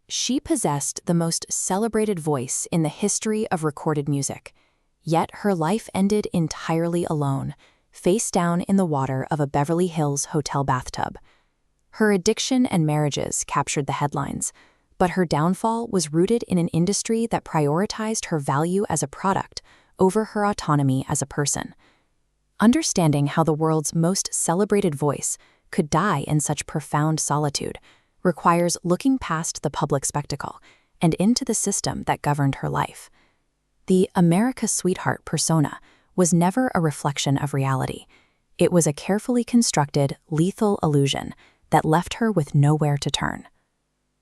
She possessed the most celebrated voice in the history of recorded music, yet her life ended entirely alone, face down in the water of a Beverly Hills hotel bathtub. Her addiction and marriages captured the headlines, but her downfall was rooted in an industry that prioritized her value as a product over her autonomy as a person. Understanding how the world's most celebrated voice could die in such profound solitude requires looking past the public spectacle and into the system that governed her life. The America's sweetheart persona was never a reflection of reality. It was a carefully constructed, lethal illusion that left her with nowhere to turn.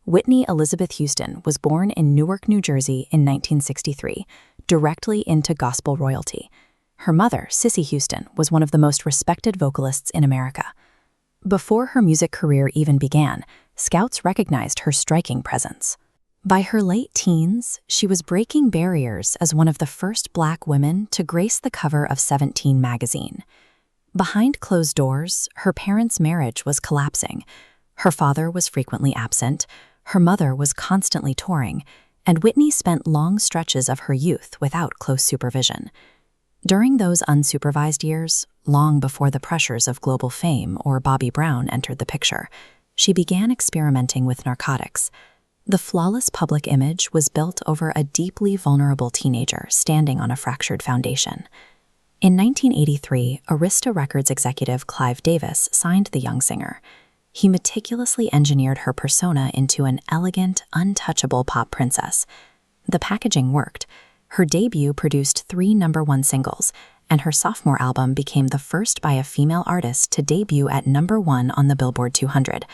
Whitney Elizabeth Houston was born in Newark, New Jersey in 1963, directly into gospel royalty. Her mother, Cissy Houston, was one of the most respected vocalists in America. Before her music career even began, scouts recognized her striking presence. By her late teens, she was breaking barriers as one of the first Black women to grace the cover of 17 magazine. Behind closed doors, her parents' marriage was collapsing. Her father was frequently absent, her mother was constantly touring, and Whitney spent long stretches of her youth without close supervision. During those unsupervised years, long before the pressures of global fame or Bobby Brown entered the picture, she began experimenting with narcotics. The flawless public image was built over a deeply vulnerable teenager standing on a fractured foundation. In 1983, Arista Records executive Clive Davis signed the young singer. He meticulously engineered her persona into an elegant, untouchable pop princess. The packaging worked. Her debut produced 3 #1 singles, and her sophomore album became the first by a female artist to debut at #1 on the Billboard 200.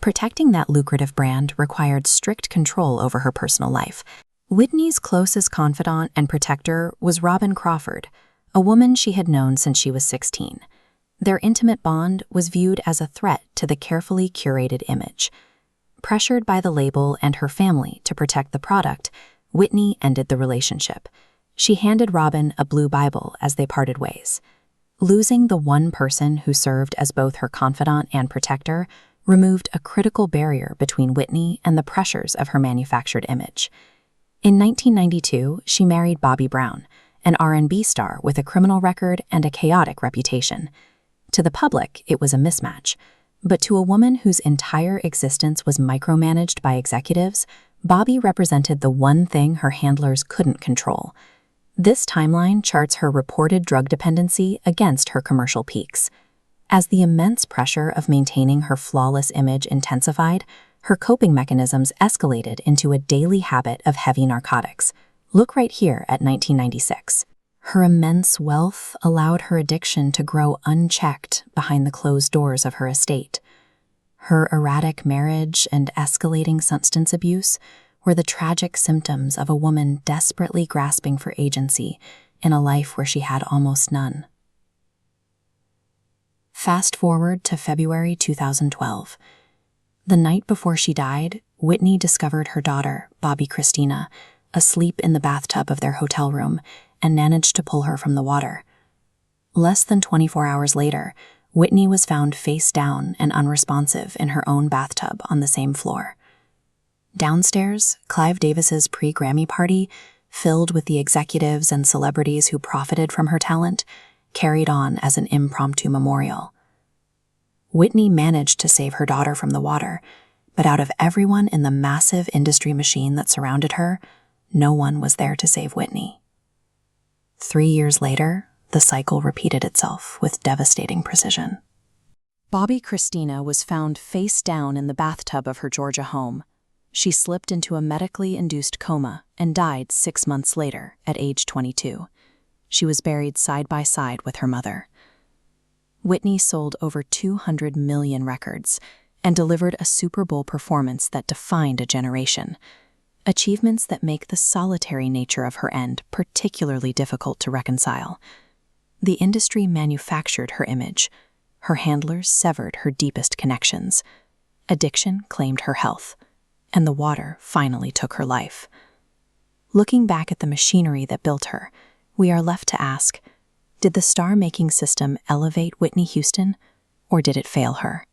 Protecting that lucrative brand required strict control over her personal life. Whitney's closest confidant and protector was Robin Crawford, a woman she had known since she was 16. Their intimate bond was viewed as a threat to the carefully curated image. Pressured by the label and her family to protect the product, Whitney ended the relationship. She handed Robin a blue Bible as they parted ways. Losing the one person who served as both her confidant and protector removed a critical barrier between Whitney and the pressures of her manufactured image. In 1992, she married Bobby Brown, an R&B star with a criminal record and a chaotic reputation. To the public, it was a mismatch, but to a woman whose entire existence was micromanaged by executives, Bobby represented the one thing her handlers couldn't control. This timeline charts her reported drug dependency against her commercial peaks. As the immense pressure of maintaining her flawless image intensified, her coping mechanisms escalated into a daily habit of heavy narcotics. Look right here at 1996. Her immense wealth allowed her addiction to grow unchecked behind the closed doors of her estate. Her erratic marriage and escalating substance abuse were the tragic symptoms of a woman desperately grasping for agency in a life where she had almost none. Fast forward to February 2012. The night before she died, Whitney discovered her daughter, Bobby Christina, asleep in the bathtub of their hotel room and managed to pull her from the water. Less than 24 hours later, Whitney was found face down and unresponsive in her own bathtub on the same floor. Downstairs, Clive Davis's pre-Grammy party, filled with the executives and celebrities who profited from her talent, carried on as an impromptu memorial. Whitney managed to save her daughter from the water, but out of everyone in the massive industry machine that surrounded her, no one was there to save Whitney. 3 years later, the cycle repeated itself with devastating precision. Bobby Christina was found face down in the bathtub of her Georgia home. She slipped into a medically induced coma and died 6 months later at age 22. She was buried side by side with her mother. Whitney sold over 200 million records and delivered a Super Bowl performance that defined a generation. Achievements that make the solitary nature of her end particularly difficult to reconcile. The industry manufactured her image. Her handlers severed her deepest connections. Addiction claimed her health, and the water finally took her life. Looking back at the machinery that built her, we are left to ask, did the star-making system elevate Whitney Houston, or did it fail her?